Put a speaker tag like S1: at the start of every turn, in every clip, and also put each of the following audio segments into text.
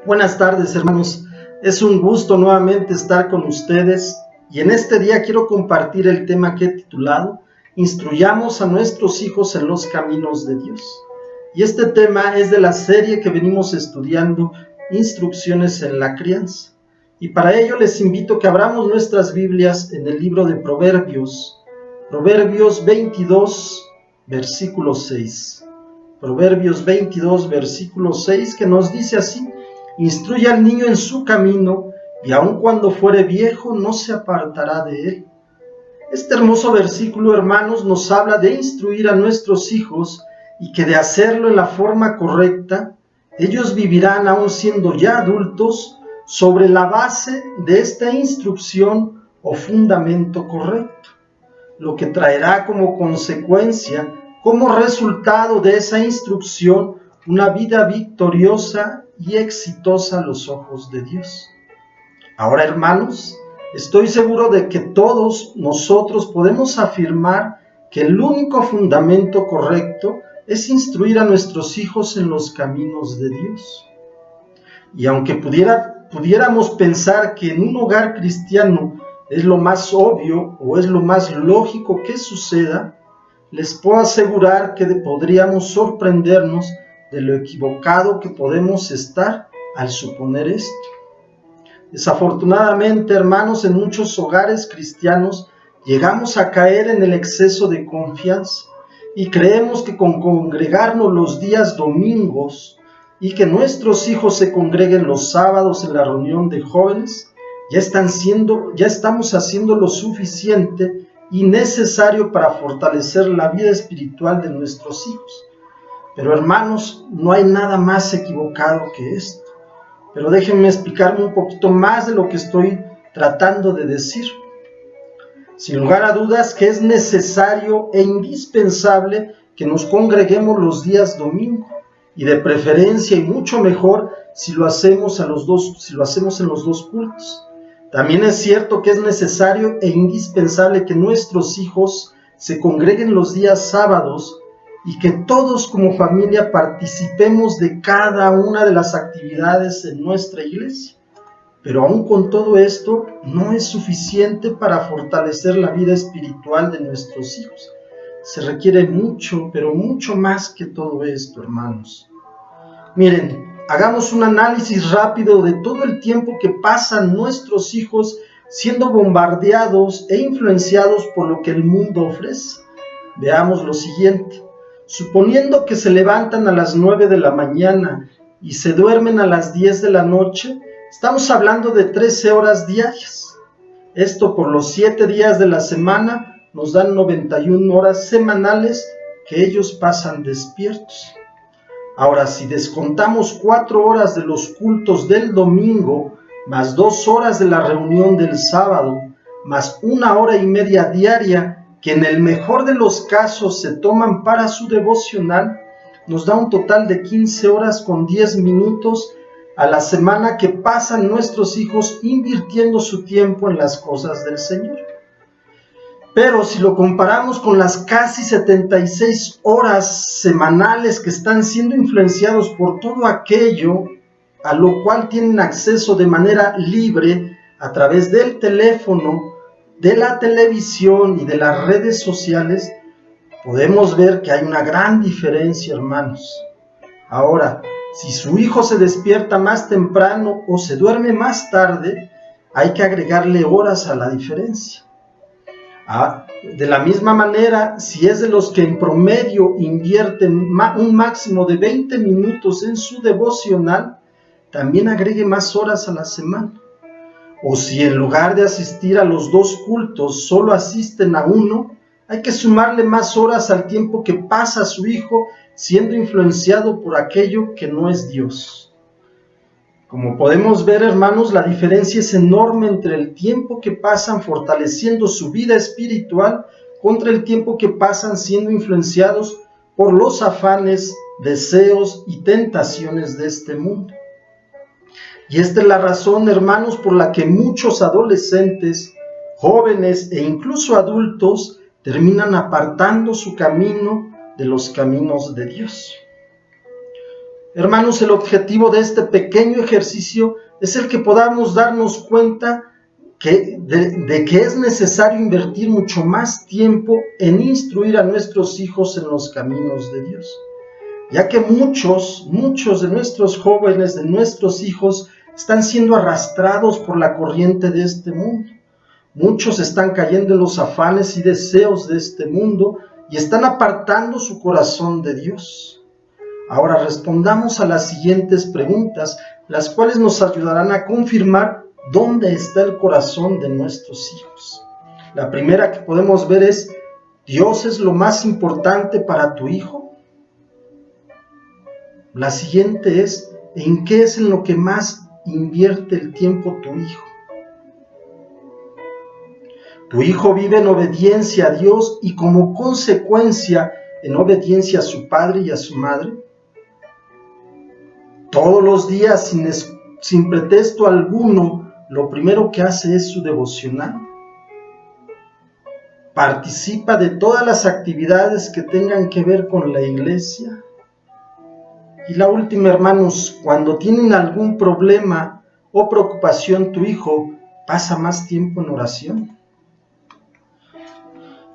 S1: Buenas tardes, hermanos. Es un gusto nuevamente estar con ustedes y en este día quiero compartir el tema que he titulado Instruyamos a nuestros hijos en los caminos de Dios. Y este tema es de la serie que venimos estudiando, Instrucciones en la Crianza. Y para ello les invito a que abramos nuestras Biblias en el libro de Proverbios 22, versículo 6. Proverbios 22, versículo 6, que nos dice así: Instruye al niño en su camino, y aun cuando fuere viejo no se apartará de él. Este hermoso versículo, hermanos, nos habla de instruir a nuestros hijos y que de hacerlo en la forma correcta, ellos vivirán, aun siendo ya adultos, sobre la base de esta instrucción o fundamento correcto, lo que traerá como consecuencia, como resultado de esa instrucción, una vida victoriosa y exitosa a los ojos de Dios. Ahora, hermanos, estoy seguro de que todos nosotros podemos afirmar que el único fundamento correcto es instruir a nuestros hijos en los caminos de Dios. Y aunque pudiéramos pensar que en un hogar cristiano es lo más obvio o es lo más lógico que suceda, les puedo asegurar que podríamos sorprendernos de lo equivocado que podemos estar al suponer esto. Desafortunadamente, hermanos, en muchos hogares cristianos llegamos a caer en el exceso de confianza y creemos que con congregarnos los días domingos y que nuestros hijos se congreguen los sábados en la reunión de jóvenes, ya estamos haciendo lo suficiente y necesario para fortalecer la vida espiritual de nuestros hijos. Pero, hermanos, no hay nada más equivocado que esto. Pero déjenme explicarme un poquito más de lo que estoy tratando de decir. Sin lugar a dudas que es necesario e indispensable que nos congreguemos los días domingo, y de preferencia y mucho mejor si lo hacemos en los dos cultos. También es cierto que es necesario e indispensable que nuestros hijos se congreguen los días sábados y que todos como familia participemos de cada una de las actividades en nuestra iglesia. Pero aún con todo esto, no es suficiente para fortalecer la vida espiritual de nuestros hijos. Se requiere mucho, pero mucho más que todo esto, hermanos. Miren, hagamos un análisis rápido de todo el tiempo que pasan nuestros hijos siendo bombardeados e influenciados por lo que el mundo ofrece. Veamos lo siguiente. Suponiendo que se levantan a las 9 de la mañana y se duermen a las 10 de la noche, estamos hablando de 13 horas diarias. Esto por los 7 días de la semana nos dan 91 horas semanales que ellos pasan despiertos. Ahora, si descontamos 4 horas de los cultos del domingo, más 2 horas de la reunión del sábado, más 1 hora y media diaria, que en el mejor de los casos se toman para su devocional, nos da un total de 15 horas con 10 minutos a la semana que pasan nuestros hijos invirtiendo su tiempo en las cosas del Señor. Pero si lo comparamos con las casi 76 horas semanales que están siendo influenciados por todo aquello a lo cual tienen acceso de manera libre a través del teléfono, de la televisión y de las redes sociales, podemos ver que hay una gran diferencia, hermanos. Ahora, si su hijo se despierta más temprano o se duerme más tarde, hay que agregarle horas a la diferencia. De la misma manera, si es de los que en promedio invierten un máximo de 20 minutos en su devocional, también agregue más horas a la semana. O si en lugar de asistir a los 2 cultos solo asisten a uno, hay que sumarle más horas al tiempo que pasa su hijo siendo influenciado por aquello que no es Dios. Como podemos ver, hermanos, la diferencia es enorme entre el tiempo que pasan fortaleciendo su vida espiritual contra el tiempo que pasan siendo influenciados por los afanes, deseos y tentaciones de este mundo. Y esta es la razón, hermanos, por la que muchos adolescentes, jóvenes e incluso adultos terminan apartando su camino de los caminos de Dios. Hermanos, el objetivo de este pequeño ejercicio es el que podamos darnos cuenta de que es necesario invertir mucho más tiempo en instruir a nuestros hijos en los caminos de Dios, ya que muchos de nuestros jóvenes, de nuestros hijos, están siendo arrastrados por la corriente de este mundo. Muchos están cayendo en los afanes y deseos de este mundo y están apartando su corazón de Dios. Ahora respondamos a las siguientes preguntas, las cuales nos ayudarán a confirmar dónde está el corazón de nuestros hijos. La primera que podemos ver es: ¿Dios es lo más importante para tu hijo? La siguiente es: ¿en qué es en lo que más invierte el tiempo tu hijo? ¿Tu hijo vive en obediencia a Dios y como consecuencia en obediencia a su padre y a su madre? Todos los días, sin pretexto alguno, lo primero que hace es su devocional. Participa de todas las actividades que tengan que ver con la iglesia. Y la última, hermanos, cuando tienen algún problema o preocupación tu hijo, ¿pasa más tiempo en oración?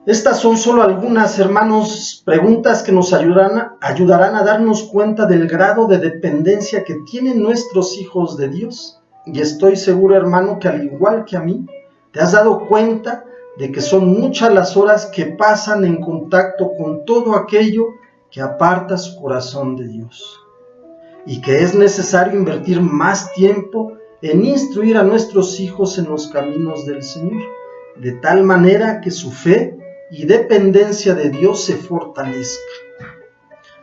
S1: Estas son solo algunas, hermanos, preguntas que nos ayudarán a darnos cuenta del grado de dependencia que tienen nuestros hijos de Dios. Y estoy seguro, hermano, que al igual que a mí, te has dado cuenta de que son muchas las horas que pasan en contacto con todo aquello que aparta su corazón de Dios. Y que es necesario invertir más tiempo en instruir a nuestros hijos en los caminos del Señor, de tal manera que su fe y dependencia de Dios se fortalezca.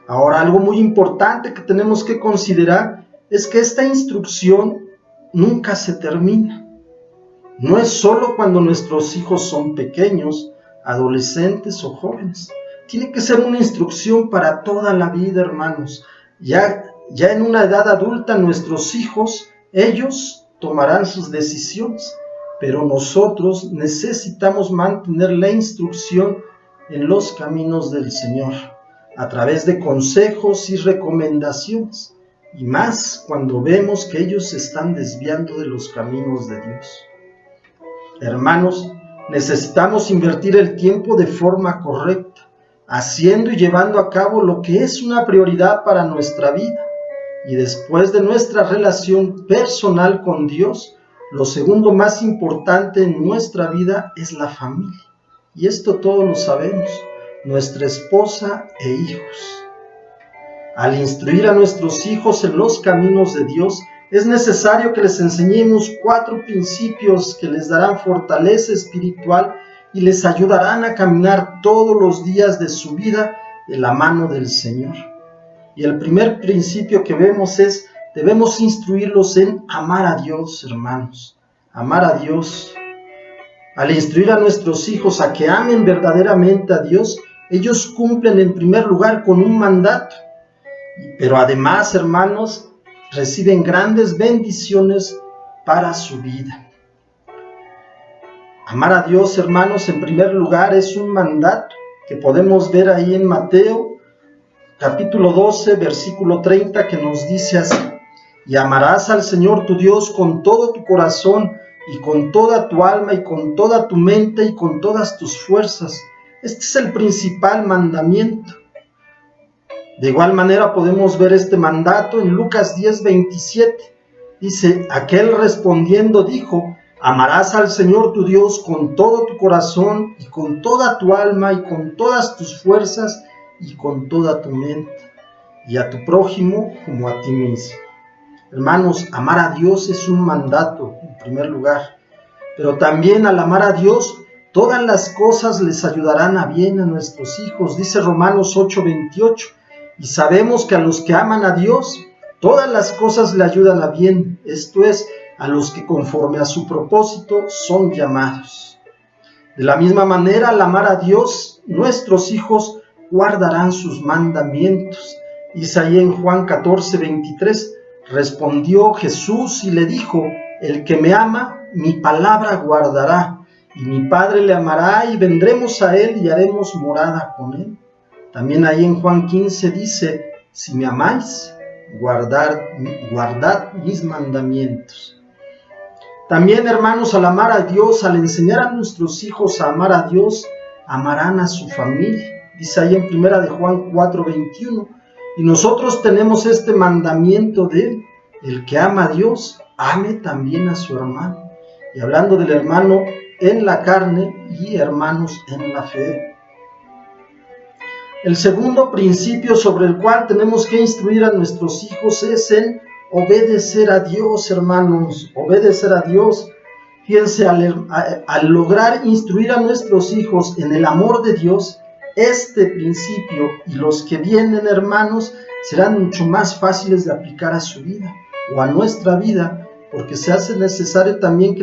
S1: Ahora, algo muy importante que tenemos que considerar es que esta instrucción nunca se termina. No es solo cuando nuestros hijos son pequeños, adolescentes o jóvenes. Tiene que ser una instrucción para toda la vida, hermanos. Ya en una edad adulta, nuestros hijos, ellos tomarán sus decisiones. Pero nosotros necesitamos mantener la instrucción en los caminos del Señor, a través de consejos y recomendaciones, y más cuando vemos que ellos se están desviando de los caminos de Dios. Hermanos, necesitamos invertir el tiempo de forma correcta, haciendo y llevando a cabo lo que es una prioridad para nuestra vida, y después de nuestra relación personal con Dios, lo segundo más importante en nuestra vida es la familia. Y esto todos lo sabemos, nuestra esposa e hijos. Al instruir a nuestros hijos en los caminos de Dios, es necesario que les enseñemos 4 principios que les darán fortaleza espiritual y les ayudarán a caminar todos los días de su vida de la mano del Señor. Y el primer principio que vemos es: debemos instruirlos en amar a Dios, hermanos. Amar a Dios. Al instruir a nuestros hijos a que amen verdaderamente a Dios, ellos cumplen en primer lugar con un mandato. Pero además, hermanos, reciben grandes bendiciones para su vida. Amar a Dios, hermanos, en primer lugar es un mandato que podemos ver ahí en Mateo, capítulo 12, versículo 30, que nos dice así: y amarás al Señor tu Dios con todo tu corazón y con toda tu alma y con toda tu mente y con todas tus fuerzas. Este es el principal mandamiento. De igual manera podemos ver este mandato en Lucas 10:27. Dice: aquel respondiendo dijo: amarás al Señor tu Dios con todo tu corazón y con toda tu alma y con todas tus fuerzas y con toda tu mente, y a tu prójimo como a ti mismo. Hermanos, amar a Dios es un mandato en primer lugar, pero también al amar a Dios, todas las cosas les ayudarán a bien a nuestros hijos. Dice Romanos 8:28, y sabemos que a los que aman a Dios, todas las cosas le ayudan a bien, esto es, a los que conforme a su propósito son llamados. De la misma manera, al amar a Dios, nuestros hijos guardarán sus mandamientos. Dice ahí en Juan 14:23, respondió Jesús y le dijo: el que me ama, mi palabra guardará, y mi Padre le amará, y vendremos a él y haremos morada con él. También ahí en Juan 15 dice: si me amáis, guardad mis mandamientos. También, hermanos, al amar a Dios, al enseñar a nuestros hijos a amar a Dios, amarán a su familia. Dice ahí en 1 de Juan 4:21. Y nosotros tenemos este mandamiento de él: el que ama a Dios, ame también a su hermano. Y hablando del hermano en la carne y hermanos en la fe. El segundo principio sobre el cual tenemos que instruir a nuestros hijos es en obedecer a Dios, hermanos, obedecer a Dios. Fíjense, al lograr instruir a nuestros hijos en el amor de Dios, este principio y los que vienen, hermanos, serán mucho más fáciles de aplicar a su vida o a nuestra vida, porque se hace necesario también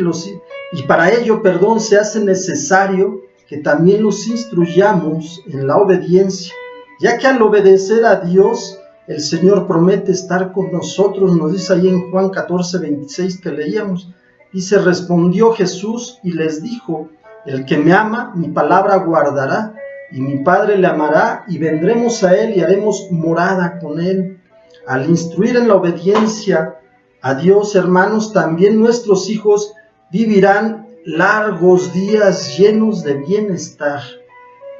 S1: se hace necesario que también los instruyamos en la obediencia, ya que al obedecer a Dios, el Señor promete estar con nosotros. Nos dice ahí en Juan 14:26 que leíamos, dice: respondió Jesús y les dijo: el que me ama, mi palabra guardará, y mi Padre le amará, y vendremos a él y haremos morada con él. Al instruir en la obediencia a Dios, hermanos, también nuestros hijos vivirán largos días llenos de bienestar.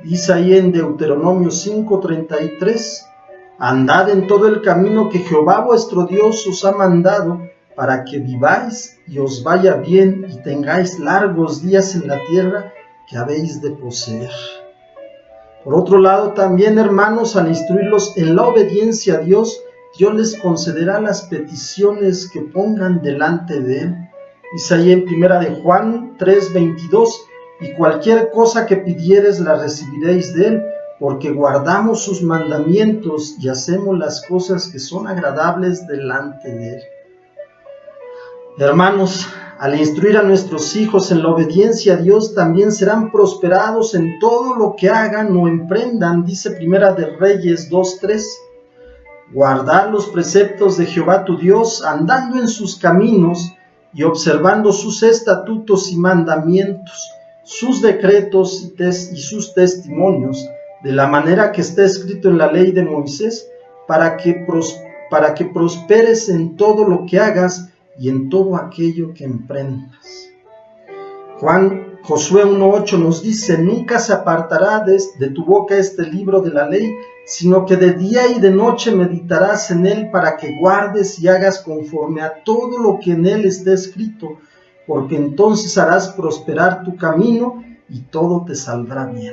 S1: Dice ahí en Deuteronomio 5:33, andad en todo el camino que Jehová vuestro Dios os ha mandado, para que viváis y os vaya bien y tengáis largos días en la tierra que habéis de poseer. Por otro lado, también, hermanos, al instruirlos en la obediencia a Dios, Dios les concederá las peticiones que pongan delante de él. Dice ahí en 1 de Juan 3:22, y cualquier cosa que pidiereis la recibiréis de él, porque guardamos sus mandamientos y hacemos las cosas que son agradables delante de él. Hermanos, al instruir a nuestros hijos en la obediencia a Dios, también serán prosperados en todo lo que hagan o emprendan. Dice 1 de Reyes 2:3, guardad los preceptos de Jehová tu Dios, andando en sus caminos y observando sus estatutos y mandamientos, sus decretos y sus testimonios, de la manera que está escrito en la ley de Moisés, para que prosperes en todo lo que hagas y en todo aquello que emprendas. Josué 1:8 nos dice: nunca se apartará de tu boca este libro de la ley, sino que de día y de noche meditarás en él, para que guardes y hagas conforme a todo lo que en él está escrito, porque entonces harás prosperar tu camino y todo te saldrá bien.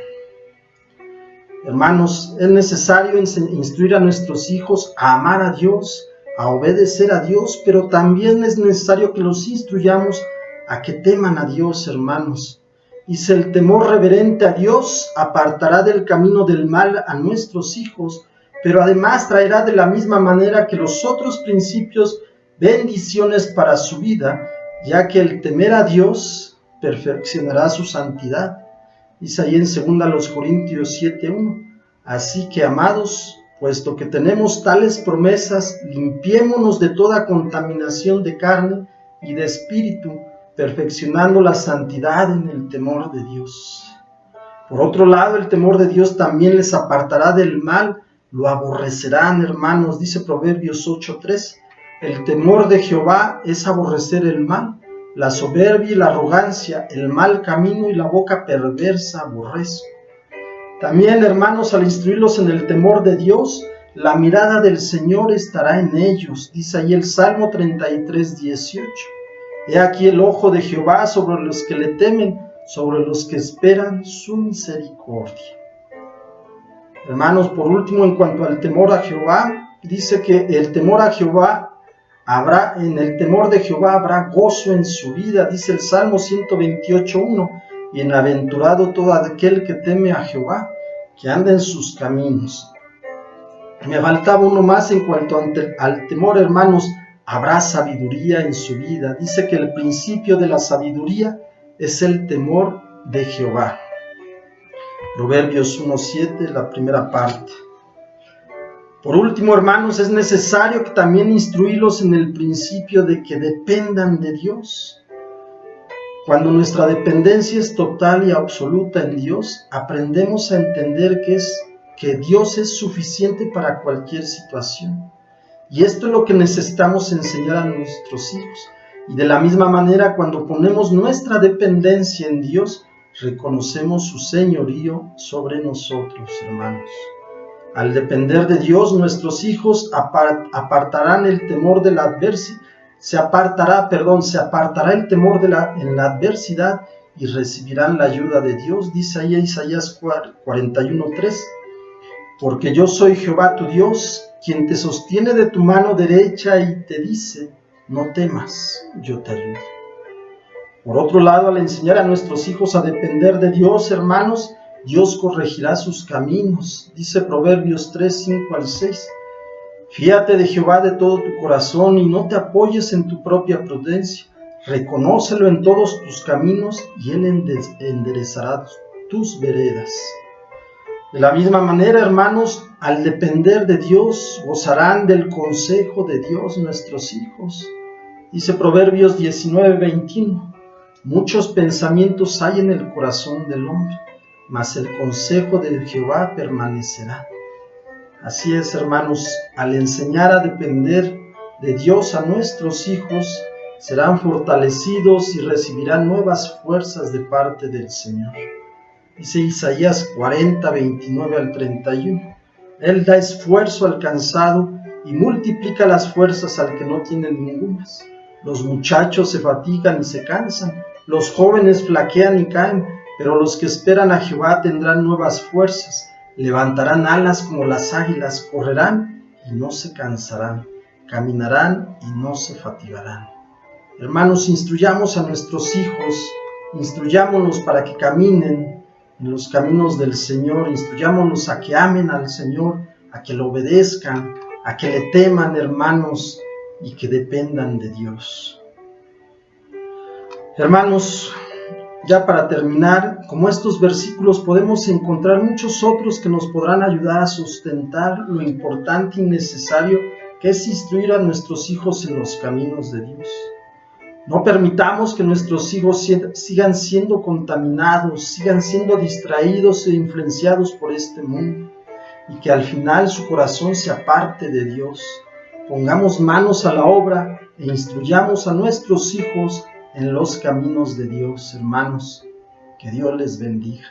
S1: Hermanos, es necesario instruir a nuestros hijos a amar a Dios, a obedecer a Dios, pero también es necesario que los instruyamos a que teman a Dios, hermanos. Dice: el temor reverente a Dios apartará del camino del mal a nuestros hijos, pero además traerá de la misma manera que los otros principios bendiciones para su vida, ya que el temer a Dios perfeccionará su santidad. Dice ahí en 2 Corintios 7:1, así que, amados, puesto que tenemos tales promesas, limpiémonos de toda contaminación de carne y de espíritu, perfeccionando la santidad en el temor de Dios. Por otro lado, el temor de Dios también les apartará del mal, lo aborrecerán, hermanos. Dice Proverbios 8:3, el temor de Jehová es aborrecer el mal, la soberbia y la arrogancia, el mal camino y la boca perversa aborrezco. También, hermanos, al instruirlos en el temor de Dios, la mirada del Señor estará en ellos. Dice ahí el Salmo 33:18. He aquí el ojo de Jehová sobre los que le temen, sobre los que esperan su misericordia. Hermanos, por último, en cuanto al temor a Jehová, dice que el temor a Jehová en el temor de Jehová habrá gozo en su vida. Dice el Salmo 128:1, bienaventurado todo aquel que teme a Jehová, que anda en sus caminos. Me faltaba uno más en cuanto al temor, hermanos. Habrá sabiduría en su vida. Dice que el principio de la sabiduría es el temor de Jehová. Proverbios 1:7, la primera parte. Por último, hermanos, es necesario que también instruirlos en el principio de que dependan de Dios. Cuando nuestra dependencia es total y absoluta en Dios, aprendemos a entender que Dios es suficiente para cualquier situación. Y esto es lo que necesitamos enseñar a nuestros hijos. Y de la misma manera, cuando ponemos nuestra dependencia en Dios, reconocemos su señorío sobre nosotros, hermanos. Al depender de Dios, nuestros hijos apartarán el temor de la adversidad, se apartará el temor en la adversidad y recibirán la ayuda de Dios. Dice ahí Isaías 41:3, porque yo soy Jehová tu Dios, quien te sostiene de tu mano derecha y te dice, no temas, yo te ayudo. Por otro lado, al enseñar a nuestros hijos a depender de Dios, hermanos, Dios corregirá sus caminos. Dice Proverbios 3:5-6. Fíate de Jehová de todo tu corazón y no te apoyes en tu propia prudencia. Reconócelo en todos tus caminos y Él enderezará tus veredas. De la misma manera, hermanos, al depender de Dios, gozarán del consejo de Dios nuestros hijos. Dice Proverbios 19:21. Muchos pensamientos hay en el corazón del hombre, mas el consejo de Jehová permanecerá. Así es, hermanos, al enseñar a depender de Dios a nuestros hijos, serán fortalecidos y recibirán nuevas fuerzas de parte del Señor. Dice Isaías 40:29-31. Él da esfuerzo al cansado y multiplica las fuerzas al que no tiene ningunas. Los muchachos se fatigan y se cansan, los jóvenes flaquean y caen, pero los que esperan a Jehová tendrán nuevas fuerzas, levantarán alas como las águilas, correrán y no se cansarán, caminarán y no se fatigarán. Hermanos, instruyamos a nuestros hijos, instruyámonos para que caminen en los caminos del Señor, instruyámonos a que amen al Señor, a que lo obedezcan, a que le teman, hermanos, y que dependan de Dios. Hermanos, ya para terminar, como estos versículos podemos encontrar muchos otros que nos podrán ayudar a sustentar lo importante y necesario que es instruir a nuestros hijos en los caminos de Dios. No permitamos que nuestros hijos sigan siendo contaminados, sigan siendo distraídos e influenciados por este mundo y que al final su corazón se aparte de Dios. Pongamos manos a la obra e instruyamos a nuestros hijos en los caminos de Dios, hermanos. Que Dios les bendiga.